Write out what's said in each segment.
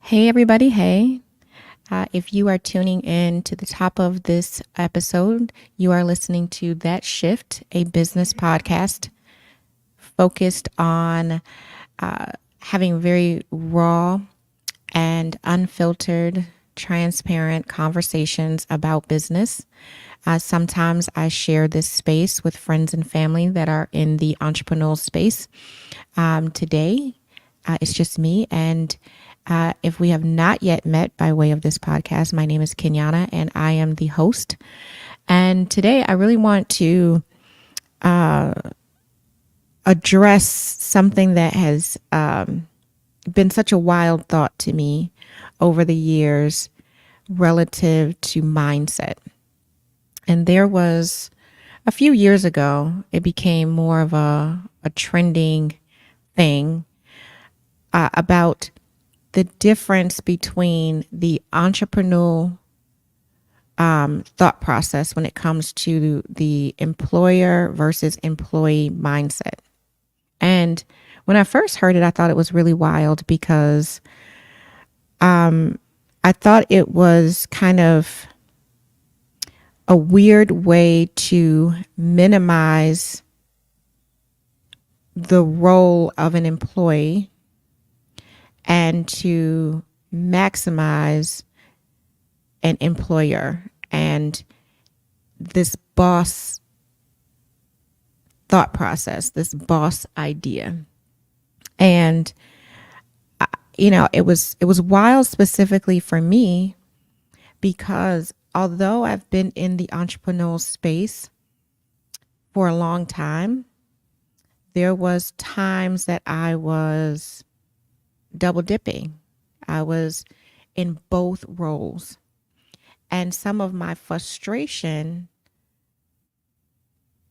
Hey, everybody. Hey. If you are tuning in to the top of this episode, you are listening to That Shift, a business podcast focused on having very raw and unfiltered, transparent conversations about business. Sometimes I share this space with friends and family that are in the entrepreneurial space. Today, it's just me. And if we have not yet met by way of this podcast, my name is Kenyana and I am the host. And today, I really want to address something that has been such a wild thought to me over the years relative to mindset. And there was a few years ago, it became more of a trending thing about the difference between the entrepreneurial thought process when it comes to the employer versus employee mindset. And when I first heard it, I thought it was really wild because I thought it was kind of a weird way to minimize the role of an employee and to maximize an employer and this boss thought process, this boss idea. And it was wild specifically for me because although I've been in the entrepreneurial space for a long time, there was times that I was double dipping. I was in both roles. And some of my frustration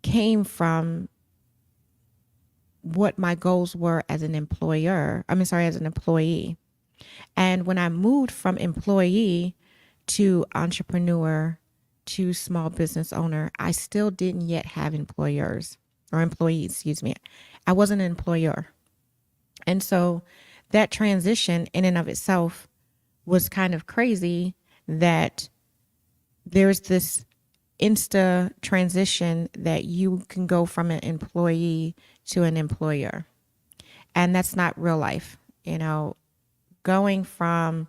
came from what my goals were as an as an employee. And when I moved from employee to entrepreneur to small business owner, I still didn't yet have employees, excuse me. I wasn't an employer. And so that transition in and of itself was kind of crazy that there's this insta transition that you can go from an employee to an employer. And that's not real life. Going from,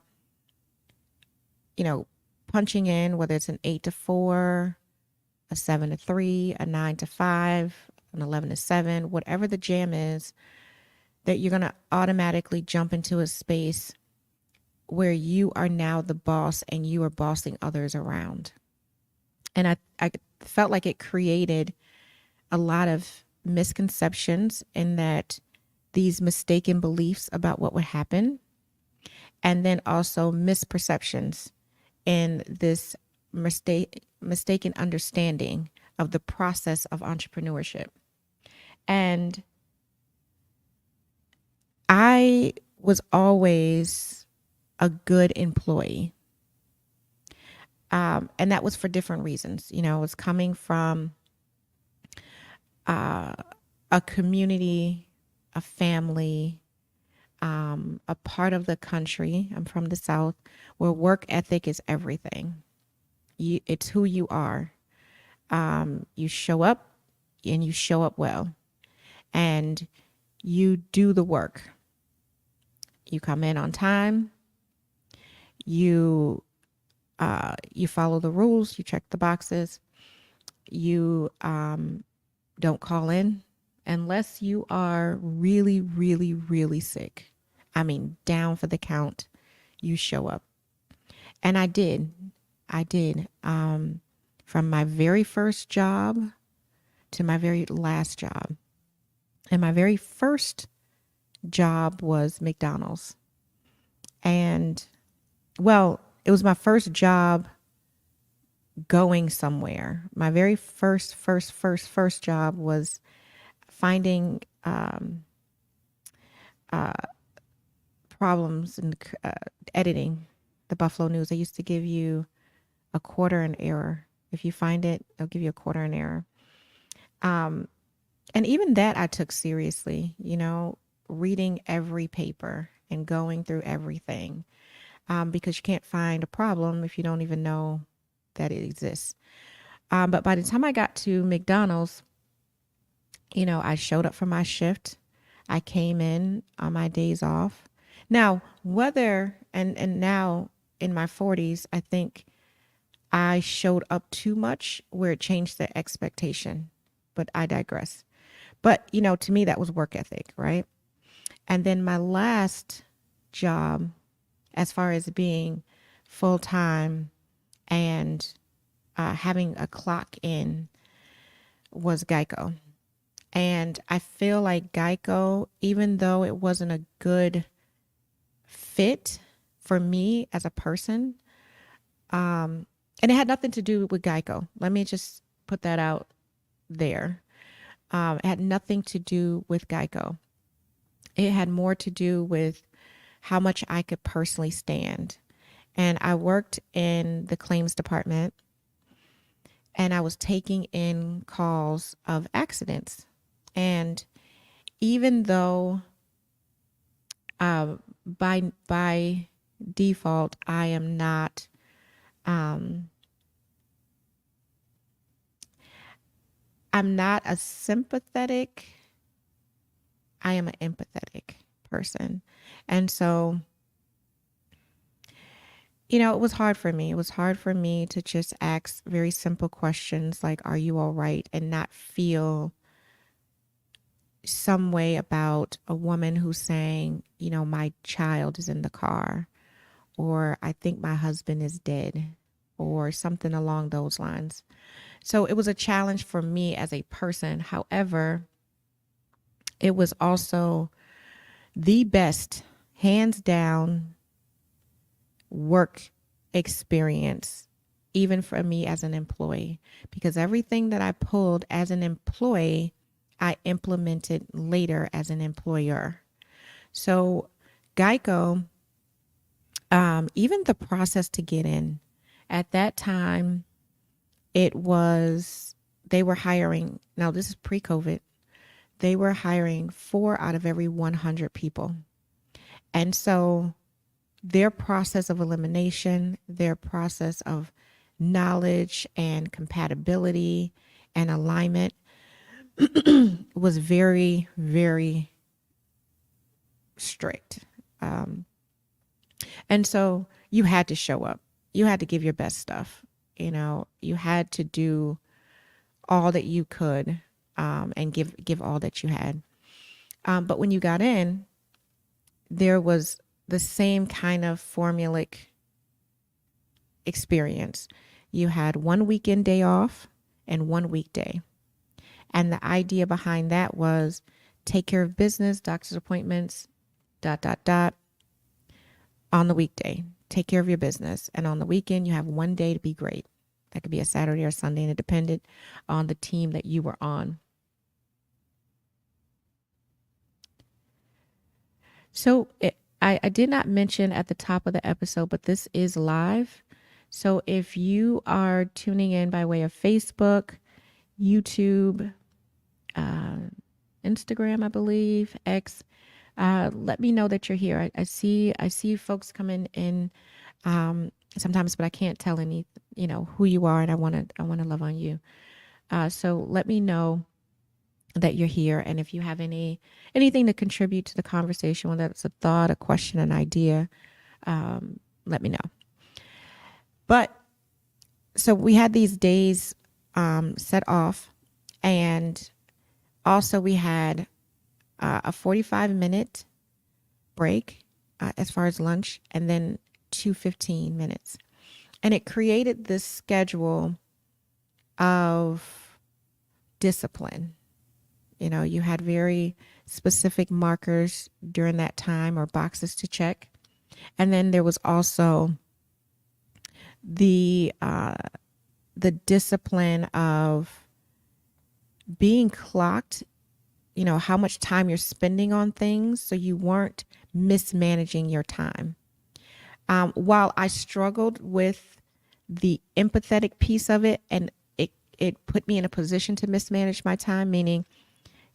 punching in, whether it's an 8 to 4, a 7 to 3, a 9 to 5, an 11 to 7, whatever the jam is, that you're going to automatically jump into a space where you are now the boss and you are bossing others around. And I felt like it created a lot of misconceptions in that these mistaken beliefs about what would happen, and then also misperceptions in this mistaken understanding of the process of entrepreneurship. And I was always a good employee. And that was for different reasons. I was coming from a community, a family, a part of the country. I'm from the South, where work ethic is everything. It's who you are. You show up and you show up well, and you do the work. You come in on time. You follow the rules. You check the boxes. You don't call in unless you are really, really, really sick. I mean, down for the count. You show up, and I did. From my very first job to my very last job. And my very first job was McDonald's. And, well, it was my first job going somewhere. My very first job was finding problems in editing the Buffalo News. They used to give you a quarter an error. If you find it, they'll give you a quarter an error. And even that I took seriously, reading every paper and going through everything. because you can't find a problem if you don't even know that it exists. But by the time I got to McDonald's, I showed up for my shift. I came in on my days off. Now, whether and now in my 40s, I think I showed up too much where it changed the expectation. But I digress. But, to me, that was work ethic, right? And then my last job, as far as being full time and having a clock in, was Geico. And I feel like Geico, even though it wasn't a good fit for me as a person, and it had nothing to do with Geico. Let me just put that out there. It had nothing to do with Geico. It had more to do with how much I could personally stand. And I worked in the claims department, and I was taking in calls of accidents. And even though by default I am not I'm not a sympathetic, I am an empathetic person. And so, it was hard for me. It was hard for me to just ask very simple questions like, are you all right? And not feel some way about a woman who's saying, my child is in the car, or I think my husband is dead, or something along those lines. So it was a challenge for me as a person. However, it was also the best, hands down, work experience, even for me as an employee, because everything that I pulled as an employee, I implemented later as an employer. So Geico, even the process to get in, at that time, they were hiring, now this is pre-COVID, they were hiring 4 out of every 100 people. And so their process of elimination, their process of knowledge and compatibility and alignment was very, very strict. And so you had to show up. You had to give your best stuff. You had to do all that you could, and give all that you had. But when you got in, there was the same kind of formulaic experience. You had 1 weekend day off and 1 weekday. And the idea behind that was take care of business, doctor's appointments, ... on the weekday. Take care of your business. And on the weekend, you have 1 day to be great. That could be a Saturday or Sunday, and it depended on the team that you were on. So I did not mention at the top of the episode, but this is live. So if you are tuning in by way of Facebook, YouTube, Instagram, I believe, X, let me know that you're here. I see folks coming in sometimes, but I can't tell who you are, and I want to love on you. So let me know that you're here, and if you have anything to contribute to the conversation, whether it's a thought, a question, an idea, let me know. But so we had these days set off, and also we had a 45-minute break as far as lunch, and then 2 15 minutes. And it created this schedule of discipline. You had very specific markers during that time, or boxes to check. And then there was also the discipline of being clocked, how much time you're spending on things, so you weren't mismanaging your time. While I struggled with the empathetic piece of it, and it put me in a position to mismanage my time, meaning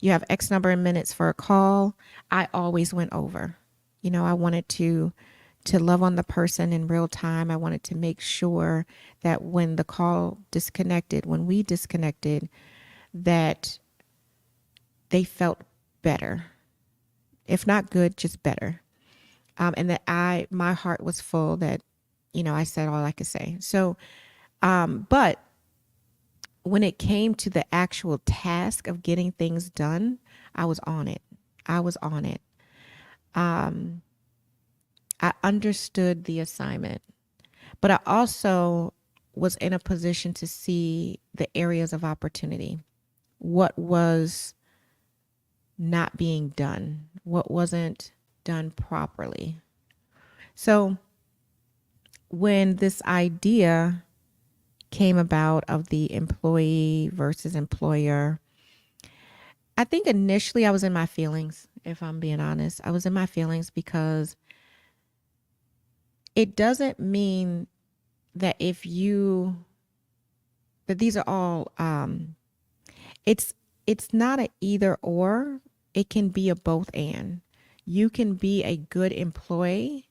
you have X number of minutes for a call, I always went over. I wanted to to love on the person in real time. I wanted to make sure that when the call disconnected, when we disconnected, that they felt better. If not good, just better. And that my heart was full that, I said all I could say. So, but when it came to the actual task of getting things done, I was on it. I was on it. I understood the assignment, but I also was in a position to see the areas of opportunity. What was not being done? What wasn't done properly? So when this idea came about of the employee versus employer, I think initially I was in my feelings, if I'm being honest. I was in my feelings because it doesn't mean that that these are all, it's not a either or. It can be a both and. You can be a good employee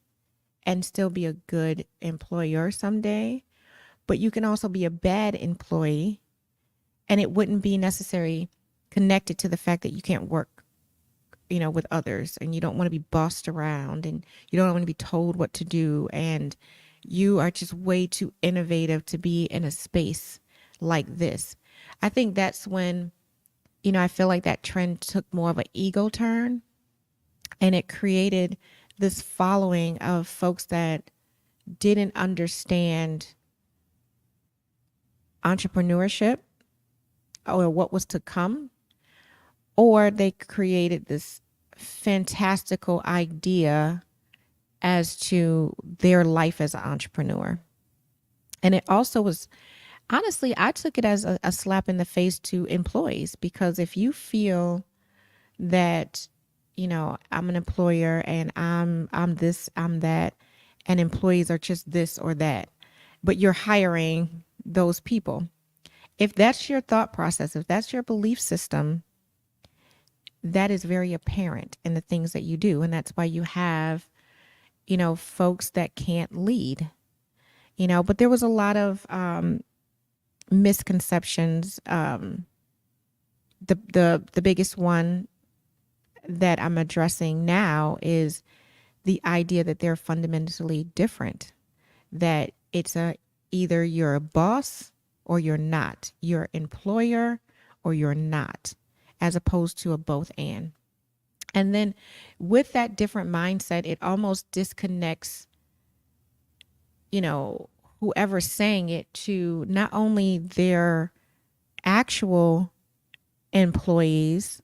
and still be a good employer someday, but you can also be a bad employee, and it wouldn't be necessarily connected to the fact that you can't work, with others, and you don't want to be bossed around, and you don't want to be told what to do, and you are just way too innovative to be in a space like this. I think that's when, I feel like that trend took more of an ego turn, and it created this following of folks that didn't understand entrepreneurship or what was to come, or they created this fantastical idea as to their life as an entrepreneur. And it also was, honestly, I took it as a slap in the face to employees, because if you feel that, I'm an employer and I'm this, I'm that, and employees are just this or that, but you're hiring those people. If that's your thought process, if that's your belief system, that is very apparent in the things that you do. And that's why you have, folks that can't lead, but there was a lot of misconceptions. The biggest one that I'm addressing now is the idea that they're fundamentally different, that it's either you're a boss or you're not, you're an employer or you're not, as opposed to a both and. And then with that different mindset, it almost disconnects, whoever's saying it, to not only their actual employees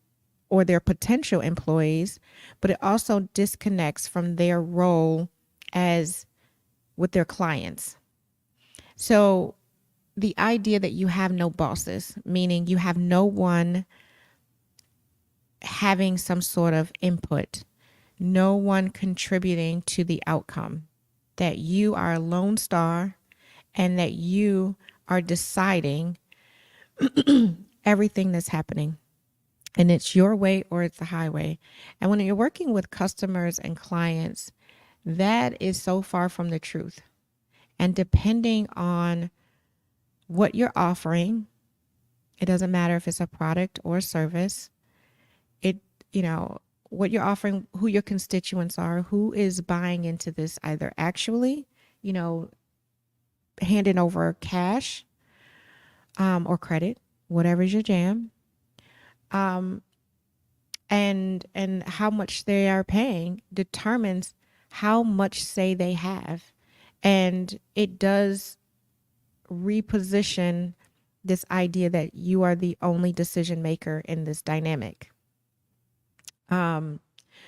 or their potential employees, but it also disconnects from their role as with their clients. So the idea that you have no bosses, meaning you have no one having some sort of input, no one contributing to the outcome, that you are a lone star and that you are deciding everything that's happening. And it's your way or it's the highway. And when you're working with customers and clients, that is so far from the truth. And depending on what you're offering, it doesn't matter if it's a product or a service, what you're offering, who your constituents are, who is buying into this, either actually, handing over cash or credit, whatever's your jam, and how much they are paying determines how much say they have. And it does reposition this idea that you are the only decision maker in this dynamic.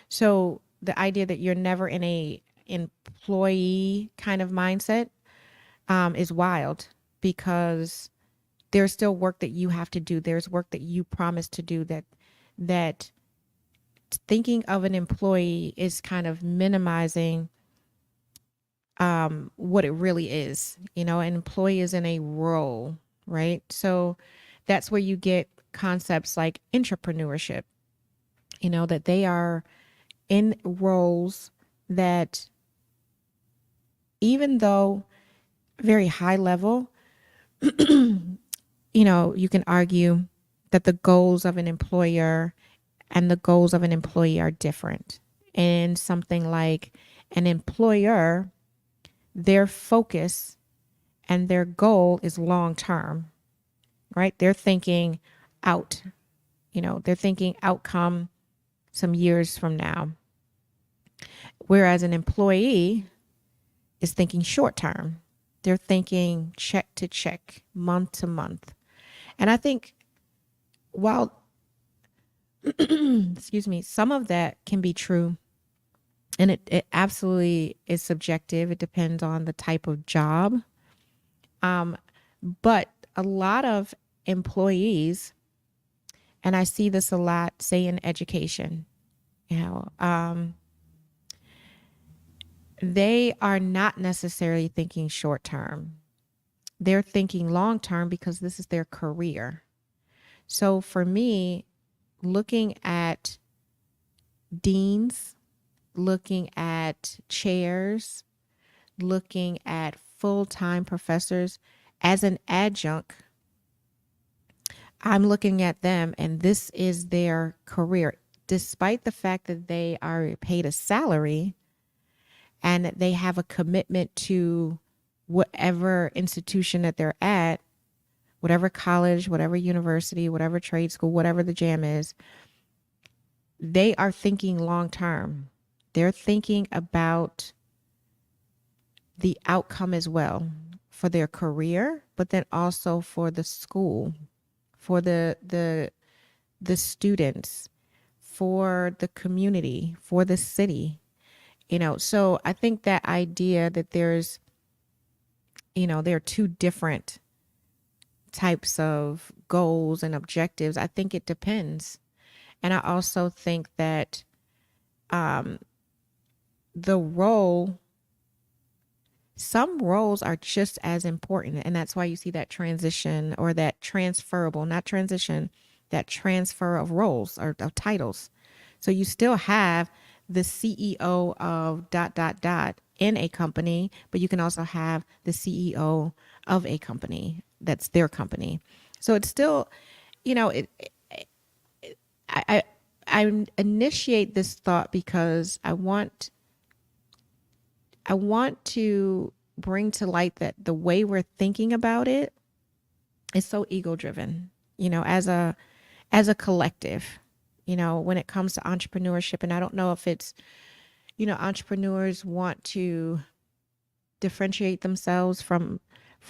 So the idea that you're never in a employee kind of mindset is wild, because there's still work that you have to do. There's work that you promised to do, that thinking of an employee is kind of minimizing what it really is. An employee is in a role, right? So that's where you get concepts like entrepreneurship, that they are in roles that even though very high level, you can argue that the goals of an employer and the goals of an employee are different. And something like an employer, their focus and their goal is long term, right? They're thinking out, they're thinking outcome some years from now. Whereas an employee is thinking short term. They're thinking check to check, month to month. And I think while, excuse me, some of that can be true, and it absolutely is subjective. It depends on the type of job. But a lot of employees, and I see this a lot, say in education, they are not necessarily thinking short term. They're thinking long term because this is their career. So for me, looking at deans, looking at chairs, looking at full-time professors as an adjunct, I'm looking at them and this is their career. Despite the fact that they are paid a salary and they have a commitment to whatever institution that they're at, whatever college, whatever university, whatever trade school, whatever the jam is, they are thinking long term. They're thinking about the outcome as well for their career, but then also for the school, for the students, for the community, for the city. So I think that idea that there's, there are two different types of goals and objectives, I think it depends. And I also think that the role, some roles are just as important. And that's why you see that transition or that transferable, not transition, that transfer of roles or of titles. So you still have the CEO of ... in a company, but you can also have the CEO of a company that's their company. So it's still, I initiate this thought because I want to bring to light that the way we're thinking about it is so ego driven, as a collective, when it comes to entrepreneurship. And I don't know if it's, entrepreneurs want to differentiate themselves from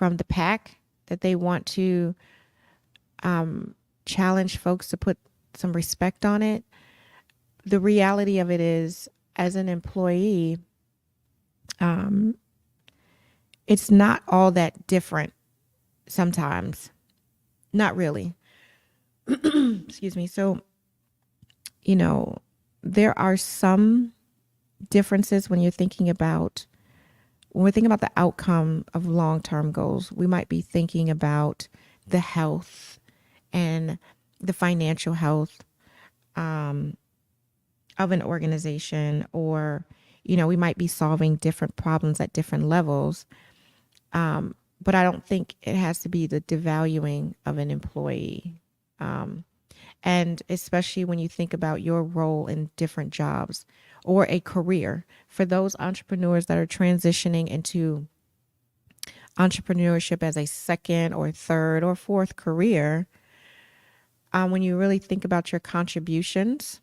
the pack, that they want to challenge folks to put some respect on it. The reality of it is, as an employee, it's not all that different sometimes. Not really. Excuse me. So, there are some differences when we're thinking about the outcome of long-term goals. We might be thinking about the health and the financial health of an organization, or, we might be solving different problems at different levels. But I don't think it has to be the devaluing of an employee. And especially when you think about your role in different jobs or a career, for those entrepreneurs that are transitioning into entrepreneurship as a second or third or fourth career, when you really think about your contributions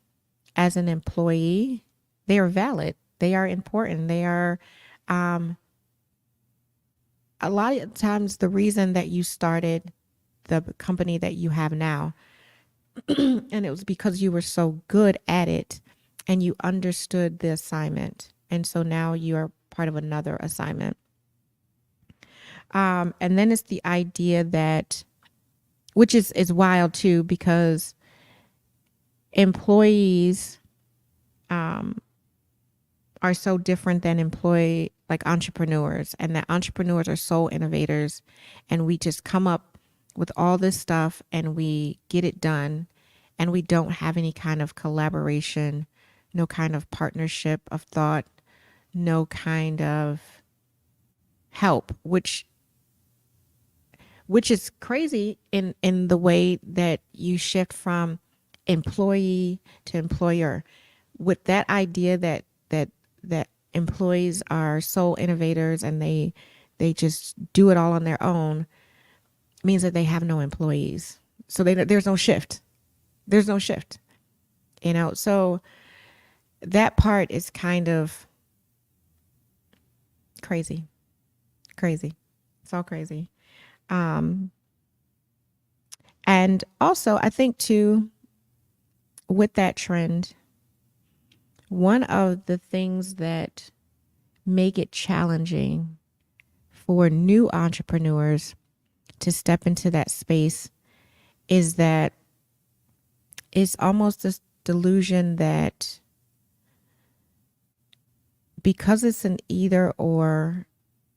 as an employee, they are valid. They are important. They are, a lot of times, the reason that you started the company that you have now, and it was because you were so good at it and you understood the assignment. And so now you are part of another assignment. And then it's the idea that, which is wild too, because employees are so different than entrepreneurs, and that entrepreneurs are sole innovators, and we just come up with all this stuff and we get it done, and we don't have any kind of collaboration, no kind of partnership of thought, no kind of help, which is crazy in the way that you shift from employee to employer, with that idea that employees are sole innovators and they just do it all on their own, means that they have no employees. So there's no shift. There's no shift. So that part is kind of crazy. Crazy. It's all crazy. And also, I think too, with that trend, one of the things that make it challenging for new entrepreneurs to step into that space is that it's almost this delusion that because it's an either or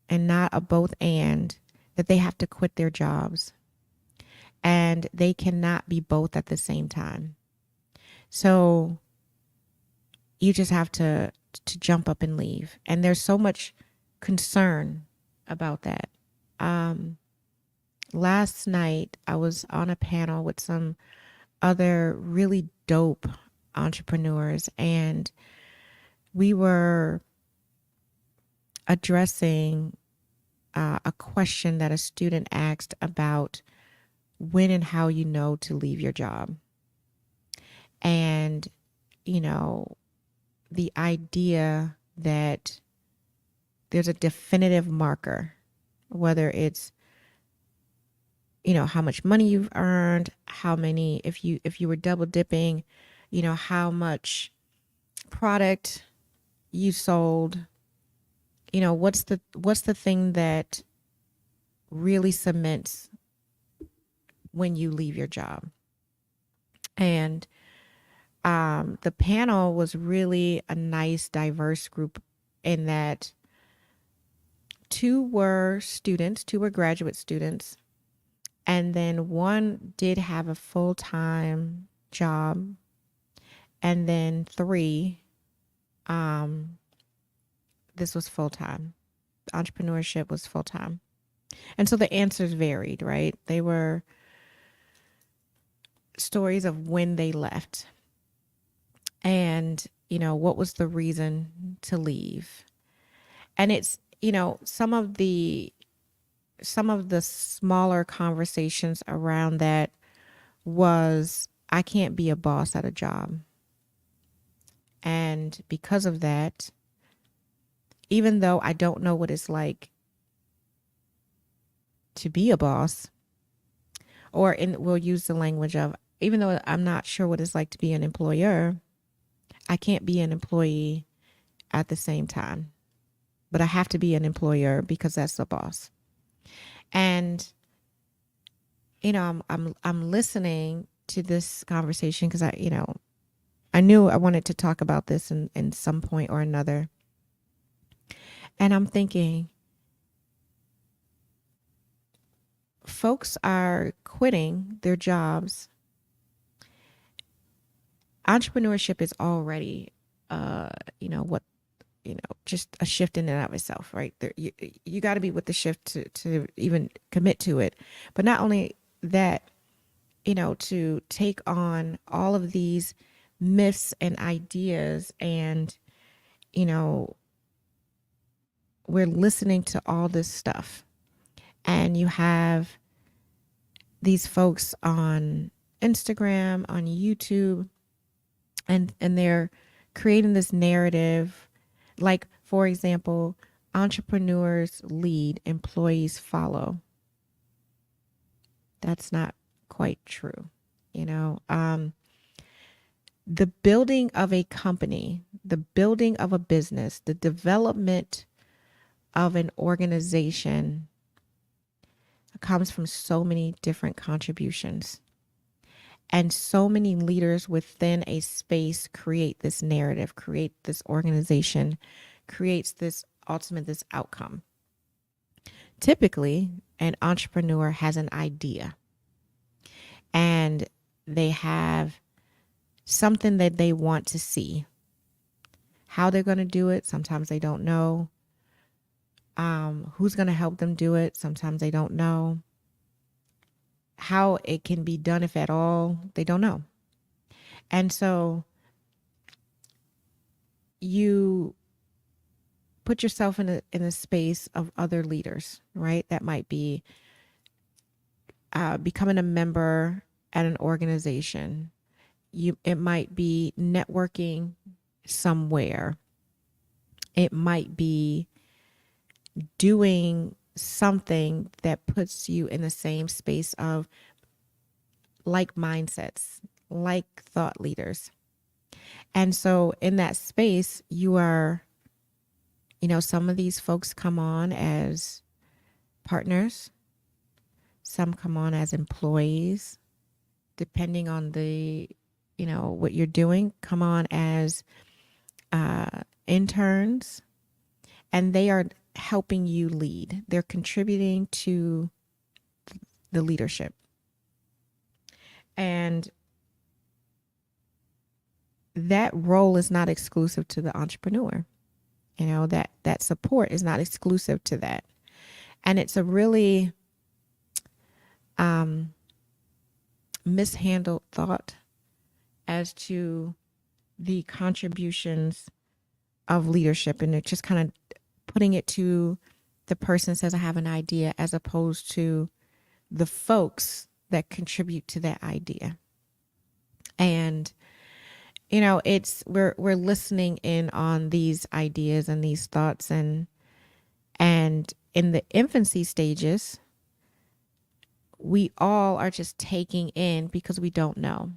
and not a both and, that they have to quit their jobs and they cannot be both at the same time. So you just have to jump up and leave. And there's so much concern about that. Last night, I was on a panel with some other really dope entrepreneurs, and we were addressing a question that a student asked about when and how you know to leave your job. And, the idea that there's a definitive marker, whether it's, how much money you've earned, how many, if you were double dipping, how much product you sold, what's the thing that really cements when you leave your job. And the panel was really a nice, diverse group in that two were graduate students, and then one did have a full-time job, and then three, this was full-time. Entrepreneurship was full-time. And so the answers varied, right? They were stories of when they left and, what was the reason to leave. And it's, some of the smaller conversations around that was, I can't be a boss at a job. And because of that, even though I don't know what it's like to be a boss, we'll use the language of, even though I'm not sure what it's like to be an employer, I can't be an employee at the same time. But I have to be an employer because that's the boss. And I'm listening to this conversation because I knew I wanted to talk about this in some point or another. And I'm thinking, folks are quitting their jobs. Entrepreneurship is already, just a shift in and of itself, right? There, you got to be with the shift to even commit to it. But not only that, to take on all of these myths and ideas, and, we're listening to all this stuff. And you have these folks on Instagram, on YouTube, and they're creating this narrative. Like, for example, entrepreneurs lead, employees follow. That's not quite true. The building of a company, the building of a business, the development of an organization comes from so many different contributions. And so many leaders within a space create this narrative, create this organization, creates this outcome. Typically, an entrepreneur has an idea and they have something that they want to see. How they're going to do it, sometimes they don't know. who's going to help them do it. Sometimes they don't know how it can be done, if at all. They don't know. And so you put yourself in a space of other leaders, right? That might be becoming a member at an organization. It might be networking somewhere. It might be doing something that puts you in the same space of like mindsets, like thought leaders. And so in that space, you are, some of these folks come on as partners, some come on as employees, depending on what you're doing, come on as interns, and they are helping you lead. They're contributing to the leadership. And that role is not exclusive to the entrepreneur. That support is not exclusive to that. And it's a really mishandled thought as to the contributions of leadership, and it's just kind of putting it to the person that says, I have an idea, as opposed to the folks that contribute to that idea. And we're listening in on these ideas and these thoughts, and in the infancy stages, we all are just taking in because we don't know.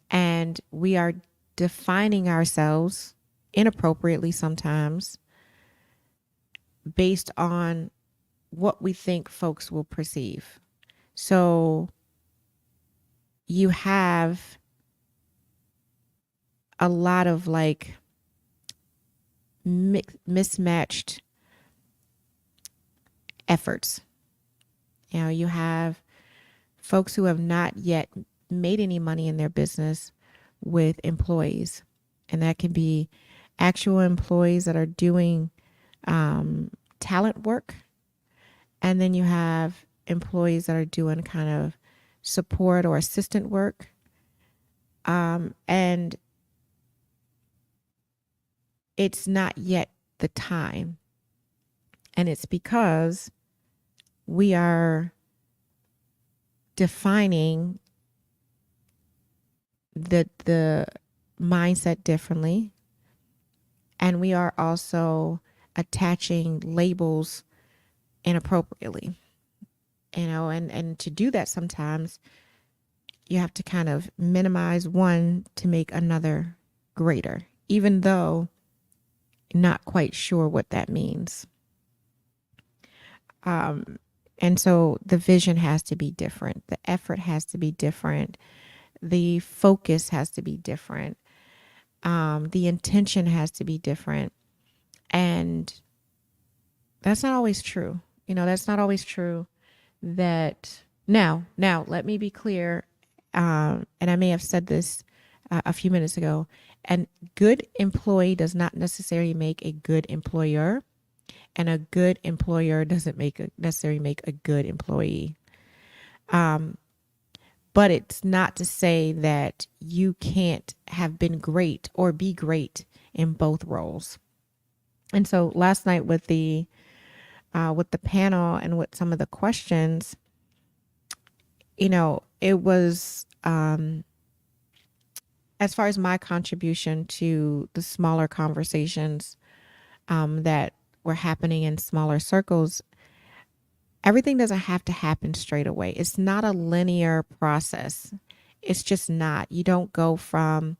And we are defining ourselves inappropriately sometimes based on what we think folks will perceive. So you have a lot of mismatched efforts. You have folks who have not yet made any money in their business with employees. And that can be actual employees that are doing talent work. And then you have employees that are doing kind of support or assistant work. And it's not yet the time. And it's because we are defining the mindset differently. And we are also attaching labels inappropriately. And to do that, sometimes you have to kind of minimize one to make another greater, even though not quite sure what that means. And so the vision has to be different. The effort has to be different. The focus has to be different. The intention has to be different. And that's not always true. That's not always true. That now, let me be clear. And I may have said this a few minutes ago. And good employee does not necessarily make a good employer. And a good employer doesn't necessarily make a good employee. But it's not to say that you can't have been great or be great in both roles. And so last night with the panel and with some of the questions, it was as far as my contribution to the smaller conversations that were happening in smaller circles. Everything doesn't have to happen straight away. It's not a linear process. It's just not. You don't go from,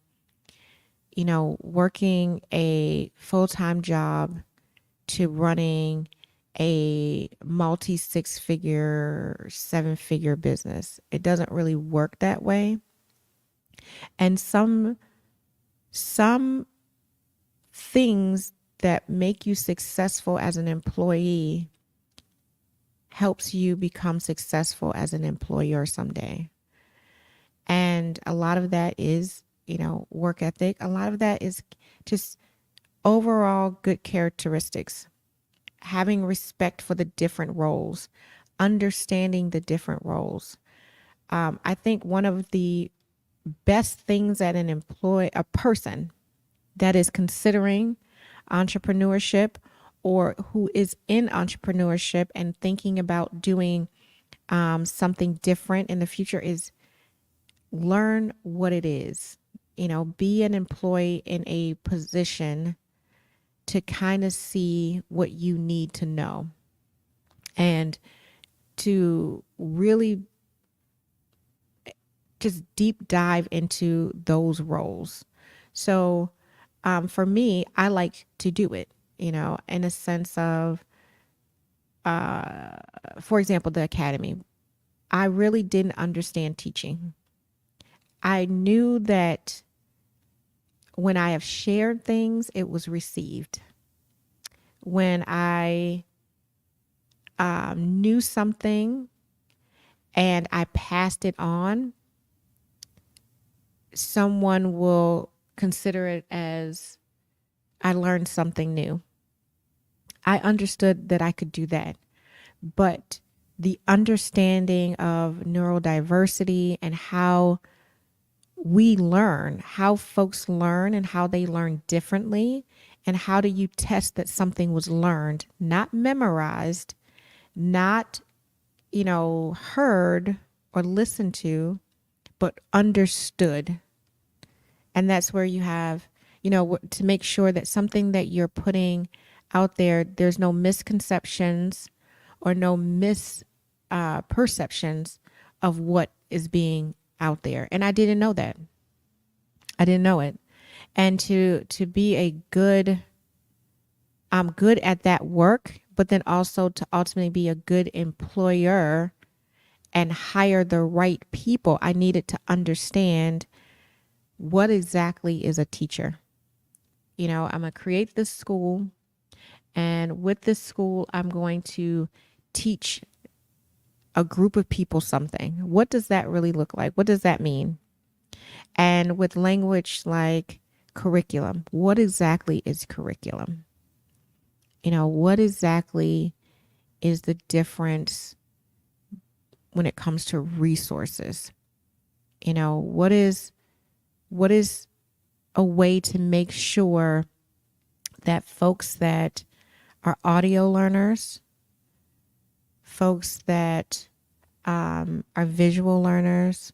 working a full-time job to running a multi 6-figure, 7-figure business. It doesn't really work that way. And some things that make you successful as an employee helps you become successful as an employer someday. And a lot of that is, work ethic. A lot of that is just overall good characteristics. having respect for the different roles, understanding the different roles. I think one of the best things that a person that is considering entrepreneurship or who is in entrepreneurship and thinking about doing something different in the future is learn what it is. Be an employee in a position to kind of see what you need to know and to really just deep dive into those roles. So for me, I like to do it, in a sense of, for example, the academy. I really didn't understand teaching. I knew that when I have shared things, it was received. When I knew something and I passed it on, someone will consider it as I learned something new. I understood that I could do that. But the understanding of neurodiversity and how we learn, how folks learn and how they learn differently, and how do you test that something was learned, not memorized, not, heard or listened to, but understood. And that's where you have, to make sure that something that you're putting out there, there's no misconceptions or no misperceptions of what is being out there. And I didn't know that. I didn't know it. And to be a good, I'm good at that work, but then also to ultimately be a good employer and hire the right people, I needed to understand what exactly is a teacher. I'm going to create this school, and with this school, I'm going to teach a group of people something. What does that really look like? What does that mean? And with language like curriculum, what exactly is curriculum? What exactly is the difference when it comes to resources? What is a way to make sure that folks that are audio learners, folks that are visual learners,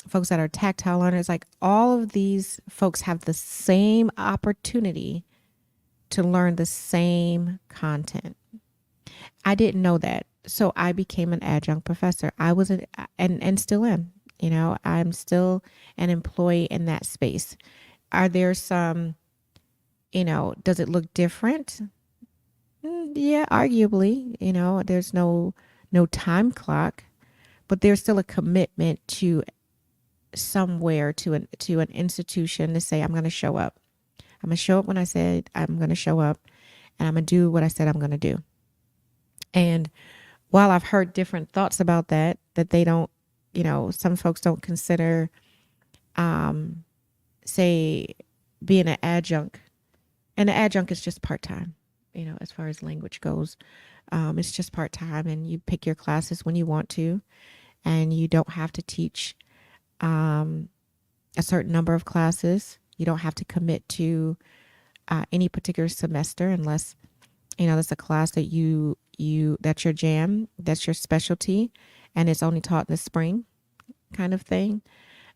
folks that are tactile learners, like all of these folks have the same opportunity to learn the same content. I didn't know that. So I became an adjunct professor. I was and still am. I'm still an employee in that space. Are there some, does it look different? Yeah, arguably, there's no time clock, but there's still a commitment to somewhere, to an institution, to say I'm going to show up. I'm going to show up when I said I'm going to show up, and I'm going to do what I said I'm going to do. And while I've heard different thoughts about that they don't, some folks don't consider, say, being an adjunct. And an adjunct is just part-time, as far as language goes. It's just part-time, and you pick your classes when you want to, and you don't have to teach a certain number of classes. You don't have to commit to any particular semester unless, that's a class that that's your jam, that's your specialty, and it's only taught in the spring kind of thing.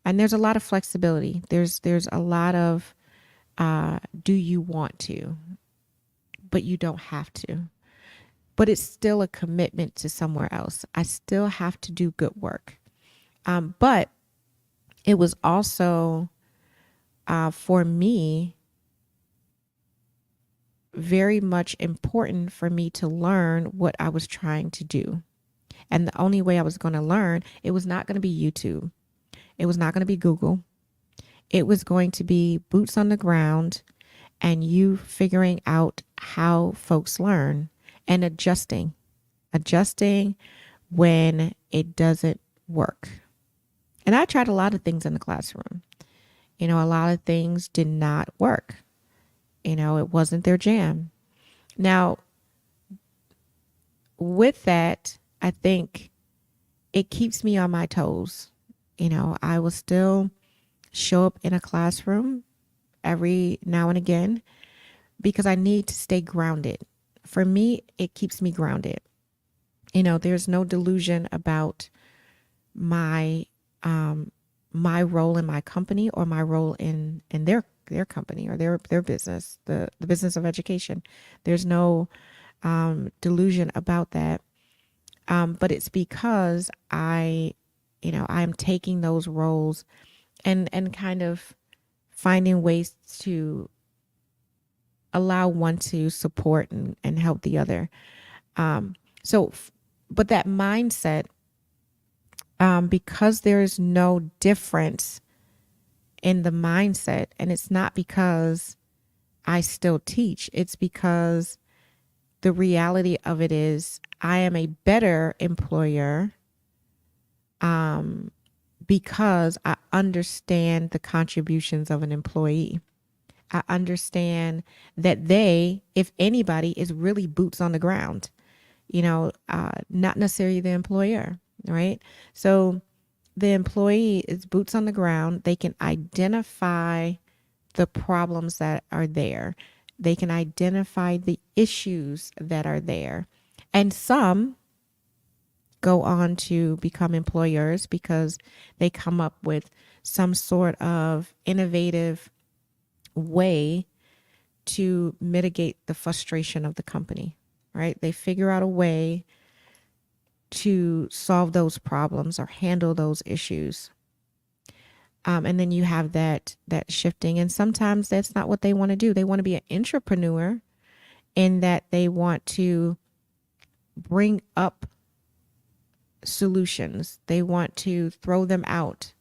And there's a lot of flexibility. There's a lot of do you want to, but you don't have to. But it's still a commitment to somewhere else. I still have to do good work. But it was also, for me, very much important for me to learn what I was trying to do. And the only way I was going to learn, it was not going to be YouTube. It was not going to be Google. It was going to be boots on the ground and you figuring out how folks learn and adjusting when it doesn't work. And I tried a lot of things in the classroom. A lot of things did not work. It wasn't their jam. Now, with that, I think it keeps me on my toes. I will still show up in a classroom every now and again because I need to stay grounded. For me, it keeps me grounded. There's no delusion about my my role in my company or my role in their company or their business, the business of education. There's no delusion about that. But it's because I'm taking those roles and kind of finding ways to allow one to support and help the other. Um, so, but that mindset, because there's no difference in the mindset, and it's not because I still teach, it's because the reality of it is I am a better employer because I understand the contributions of an employee. I understand that they, if anybody, is really boots on the ground, not necessarily the employer, right? So the employee is boots on the ground. They can identify the problems that are there. They can identify the issues that are there. And some go on to become employers because they come up with some sort of innovative way to mitigate the frustration of the company, right? They figure out a way to solve those problems or handle those issues. And then you have that shifting. And sometimes that's not what they want to do. They want to be an entrepreneur in that they want to bring up solutions. They want to throw them out.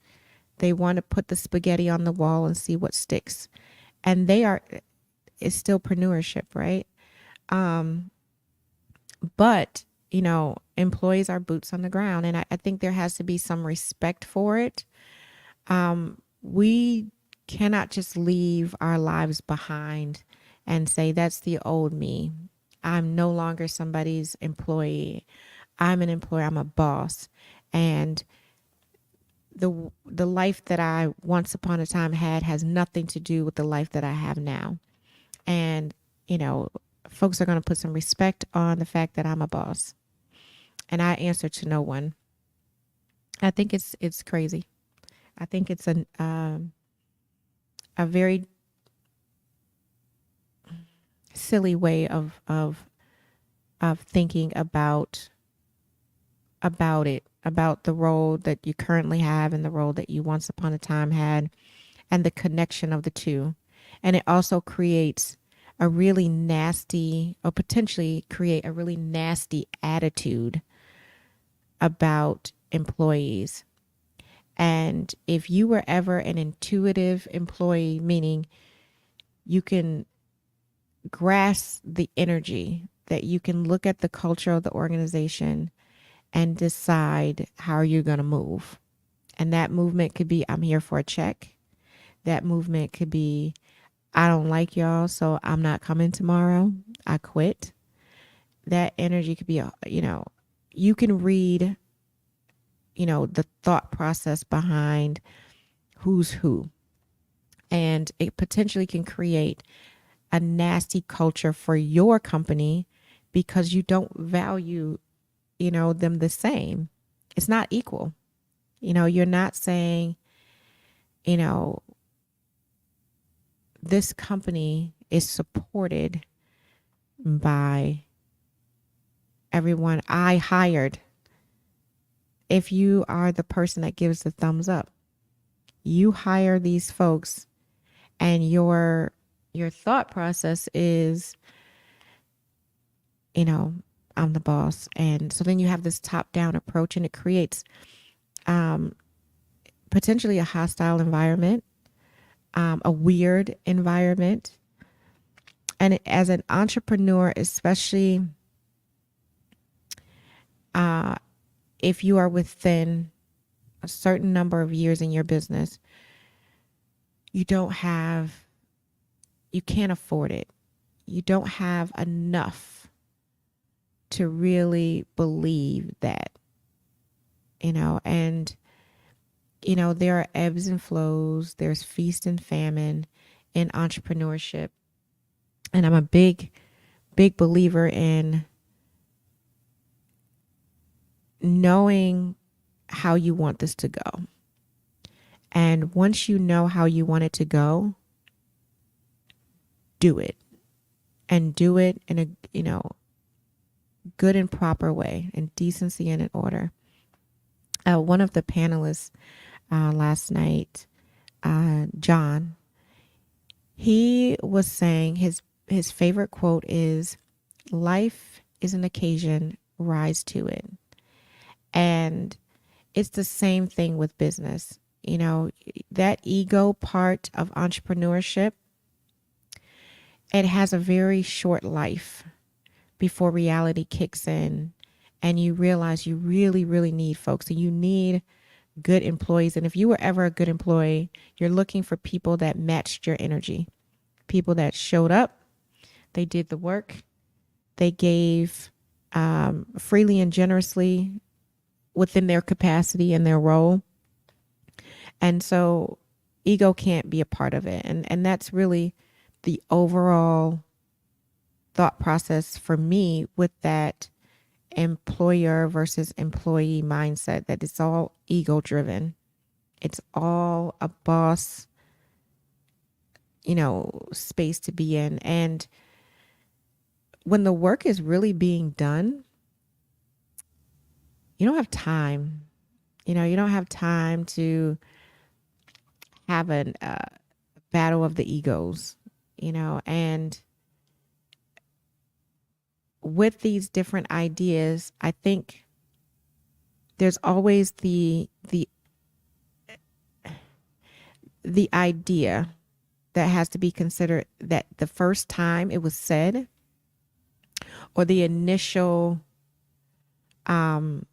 They want to put the spaghetti on the wall and see what sticks. And it's still preneurship, right? But, employees are boots on the ground. And I think there has to be some respect for it. We cannot just leave our lives behind and say, that's the old me. I'm no longer somebody's employee. I'm an employer. I'm a boss. And the life that I once upon a time had has nothing to do with the life that I have now. And, folks are going to put some respect on the fact that I'm a boss and I answer to no one. I think it's crazy. I think it's a very silly way of thinking about it, about the role that you currently have and the role that you once upon a time had, and the connection of the two. And it also creates a really nasty, or potentially create a really nasty attitude about employees. And if you were ever an intuitive employee, meaning you can grasp the energy, that you can look at the culture of the organization and decide how you're going to move. And that movement could be, I'm here for a check. That movement could be, I don't like y'all, so I'm not coming tomorrow. I quit. That energy could be, you can read, the thought process behind who's who. And it potentially can create a nasty culture for your company because you don't value, them the same. It's not equal. You're not saying, this company is supported by everyone I hired. If you are the person that gives the thumbs up, you hire these folks and your thought process is, I'm the boss. And so then you have this top down approach and it creates potentially a hostile environment, a weird environment. And as an entrepreneur, especially if you are within a certain number of years in your business, you can't afford it. you don't have enough to really believe that, and there are ebbs and flows, there's feast and famine in entrepreneurship. And I'm a big believer in knowing how you want this to go. And once you know how you want it to go, do it, and do it in a, good and proper way, in decency and in order. One of the panelists last night, John, he was saying his favorite quote is, "Life is an occasion, rise to it." And it's the same thing with business. That ego part of entrepreneurship, it has a very short life before reality kicks in and you realize you really, really need folks, and you need good employees. And if you were ever a good employee, you're looking for people that matched your energy, people that showed up, they did the work, they gave freely and generously within their capacity and their role. And so ego can't be a part of it. And that's really the overall thought process for me with that employer versus employee mindset, that it's all ego driven. It's all a boss, space to be in. And when the work is really being done, you don't have time. You don't have time to have a battle of the egos, and with these different ideas, I think there's always the idea that has to be considered, that the first time it was said, or the initial time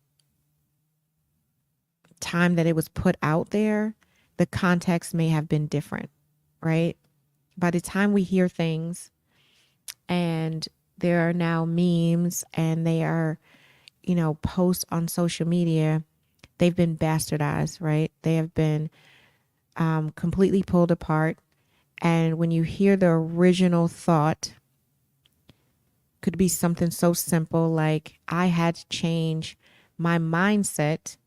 that it was put out there, the context may have been different, right? By the time we hear things, and there are now memes and they are, posts on social media, they've been bastardized, right? They have been completely pulled apart. And when you hear the original thought, could be something so simple like, I had to change my mindset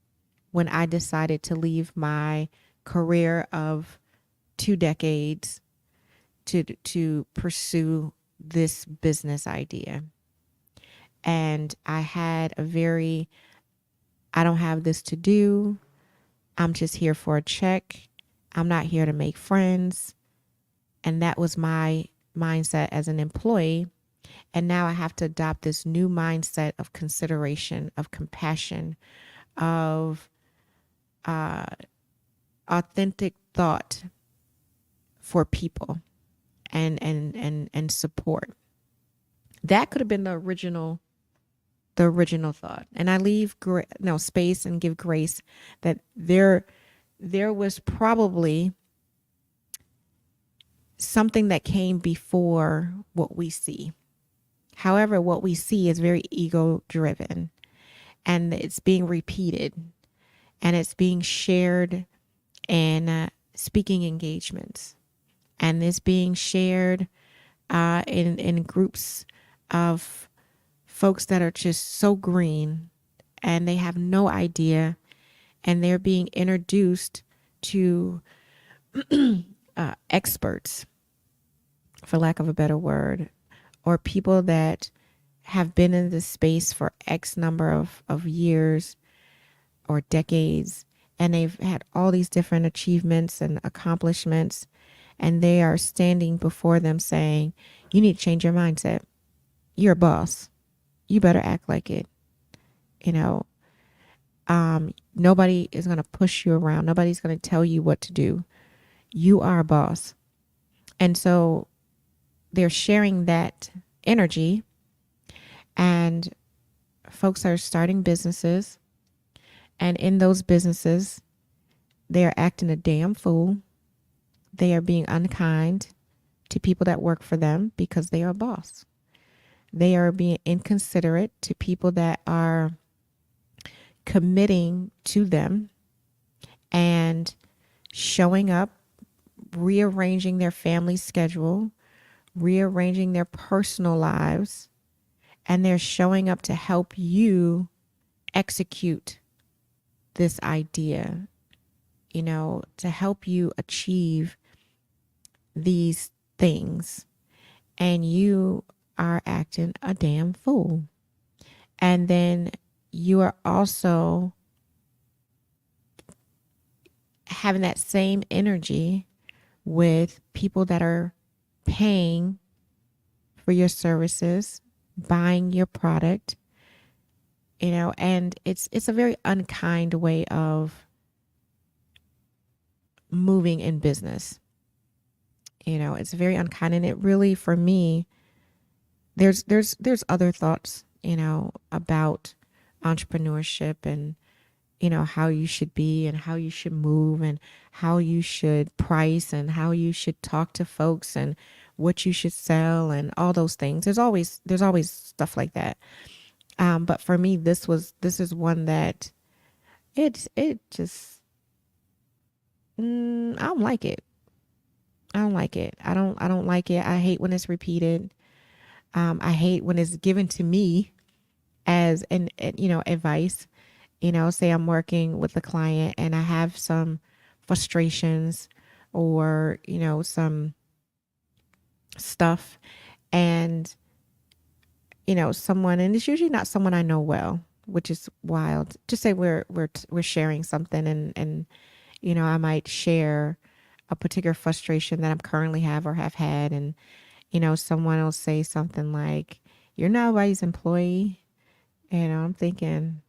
when I decided to leave my career of 2 decades to pursue this business idea. And I had I don't have this to do. I'm just here for a check. I'm not here to make friends. And that was my mindset as an employee. And now I have to adopt this new mindset of consideration, of compassion, of authentic thought for people and support. That could have been the original thought. And I leave space and give grace that there was probably something that came before what we see. However, what we see is very ego driven, and it's being repeated, and it's being shared in speaking engagements, and it's being shared in groups of folks that are just so green and they have no idea, and they're being introduced to experts, for lack of a better word, or people that have been in this space for X number of years or decades, and they've had all these different achievements and accomplishments, and they are standing before them saying, you need to change your mindset. You're a boss. You better act like it. Nobody is going to push you around. Nobody's going to tell you what to do. You are a boss. And so they're sharing that energy, and folks are starting businesses, and in those businesses, they are acting a damn fool. They are being unkind. to people that work for them because they are a boss. They are being inconsiderate to people that are committing to them and showing up, rearranging their family schedule, rearranging their personal lives, and they're showing up to help you execute this idea, to help you achieve these things. And you are acting a damn fool. And then you are also having that same energy with people that are paying for your services, buying your product, and it's a very unkind way of moving in business. It's very unkind, and it really, for me, there's other thoughts, about entrepreneurship and how you should be and how you should move and how you should price and how you should talk to folks and what you should sell and all those things. There's always stuff like that. But for me, this is one that it just I don't like it. I don't like it. I don't like it. I hate when it's repeated. I hate when it's given to me as an advice. Say I'm working with a client and I have some frustrations or some stuff, and someone, and it's usually not someone I know well, which is wild. Just say we're sharing something, and I might share a particular frustration that I'm currently have or have had, and someone will say something like, "You're nobody's employee," and I'm thinking,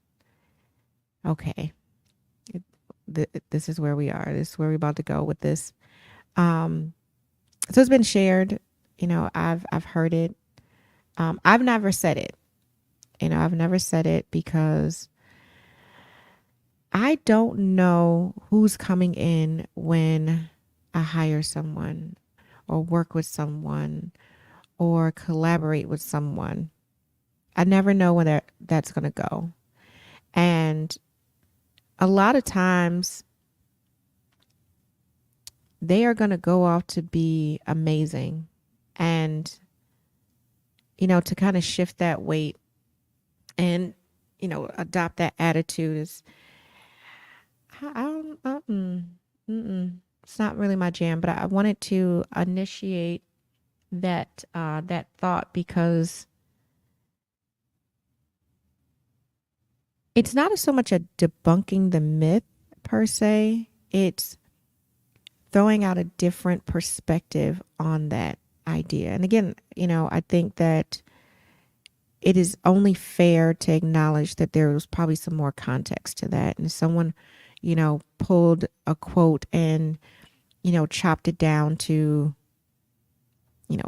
okay, this is where we are. This is where we're about to go with this. So it's been shared. I've heard it. I've never said it. I've never said it because I don't know who's coming in when I hire someone or work with someone or collaborate with someone. I never know when that's going to go. And a lot of times they are going to go off to be amazing. And, to kind of shift that weight and, adopt that attitude is, I don't, it's not really my jam, but I wanted to initiate that thought because it's not so much a debunking the myth per se. It's throwing out a different perspective on that idea. And again, I think that it is only fair to acknowledge that there was probably some more context to that. And someone, pulled a quote and, chopped it down to,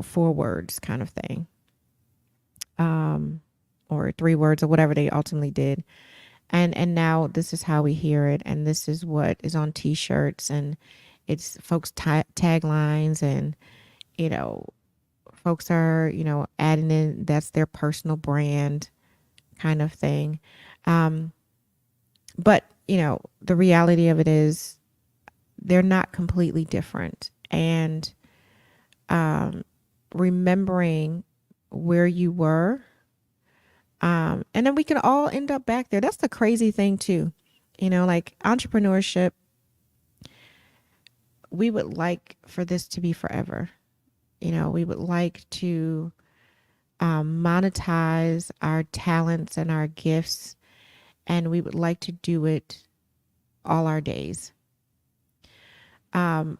4 words kind of thing. Or 3 words or whatever they ultimately did. And now this is how we hear it. And this is what is on t-shirts, and it's folks taglines, and, folks are, adding in, that's their personal brand kind of thing. But, the reality of it is they're not completely different. And remembering where you were, and then we can all end up back there. That's the crazy thing too. Like entrepreneurship, we would like for this to be forever. We would like to monetize our talents and our gifts, and we would like to do it all our days. But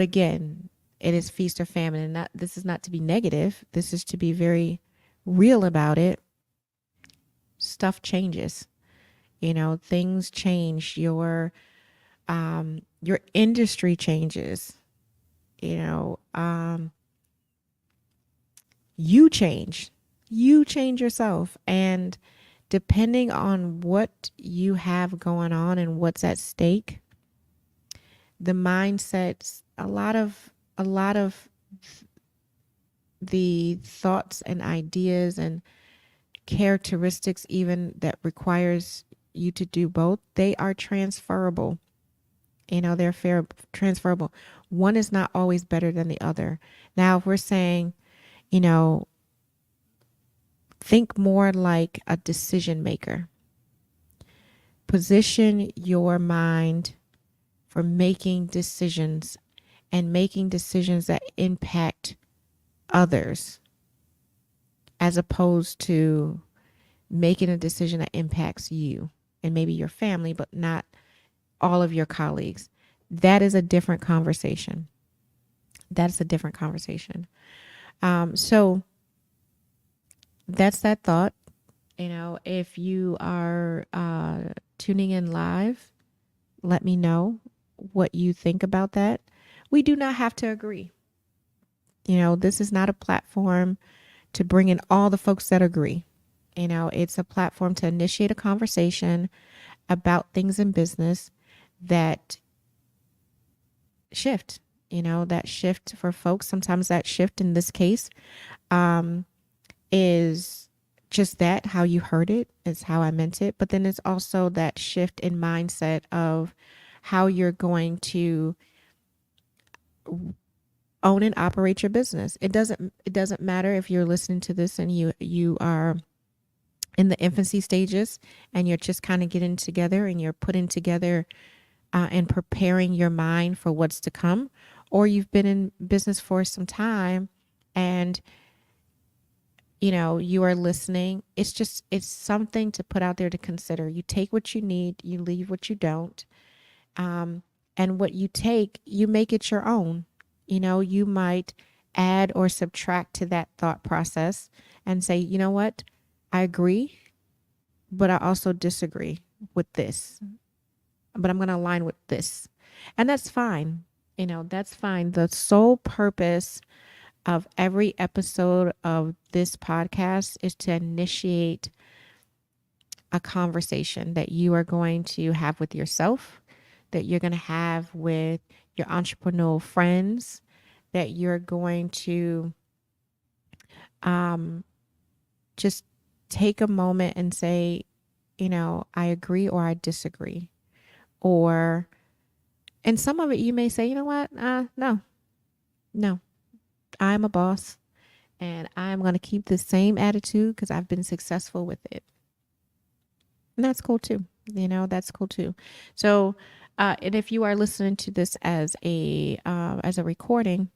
again, it is feast or famine, and this is not to be negative. This is to be very real about it. Stuff changes. Things change. Your industry changes. You change. You change yourself, and depending on what you have going on and what's at stake, the mindsets, a lot of the thoughts and ideas and characteristics even that requires you to do both, they are transferable. They're transferable. One is not always better than the other. Now, if we're saying, you know, think more like a decision maker. Position your mind for making decisions and making decisions that impact others, as opposed to making a decision that impacts you and maybe your family, but not all of your colleagues. That is a different conversation. That's a different conversation. So that's that thought. If you are tuning in live, let me know what you think about that. We do not have to agree. This is not a platform to bring in all the folks that agree. It's a platform to initiate a conversation about things in business that shift, that shift for folks. Sometimes that shift in this case is just that, how you heard it is how I meant it. But then it's also that shift in mindset of how you're going to own and operate your business. It doesn't matter if you're listening to this and you are in the infancy stages and you're just kind of getting together and you're putting together and preparing your mind for what's to come, or you've been in business for some time and you are listening. It's something to put out there to consider. You take what you need, you leave what you don't. And what you take, you make it your own. You might add or subtract to that thought process and say, you know what? I agree, but I also disagree with this. But I'm going to align with this. And that's fine. That's fine. The sole purpose of every episode of this podcast is to initiate a conversation that you are going to have with yourself, that you're going to have with your entrepreneurial friends, that you're going to just take a moment and say, I agree or I disagree. And some of it you may say, you know what? No, I'm a boss and I'm going to keep the same attitude because I've been successful with it. And that's cool too. That's cool too. So, and if you are listening to this as a recording,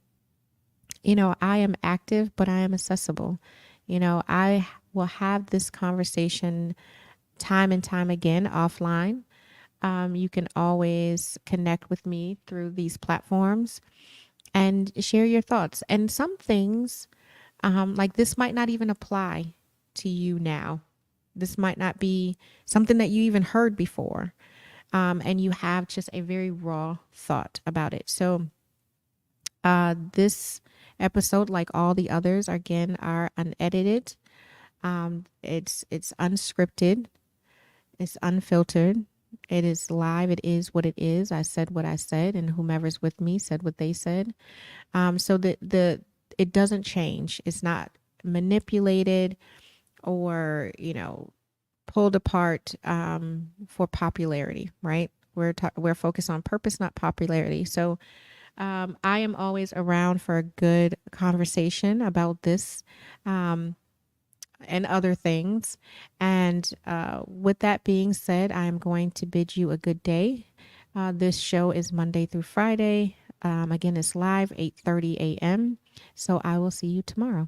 I am active, but I am accessible. I will have this conversation time and time again offline. You can always connect with me through these platforms and share your thoughts. And some things like this might not even apply to you now. This might not be something that you even heard before. And you have just a very raw thought about it. So this episode, like all the others, again, are unedited. It's unscripted. It's unfiltered. It is live. It is what it is. I said what I said, and whomever's with me said what they said. So it doesn't change. It's not manipulated or pulled apart for popularity. Right? We're focused on purpose, not popularity. So I am always around for a good conversation about this. And other things. And with that being said, I'm going to bid you a good day. This show is Monday through Friday. Again, it's live 8:30 a.m. So I will see you tomorrow.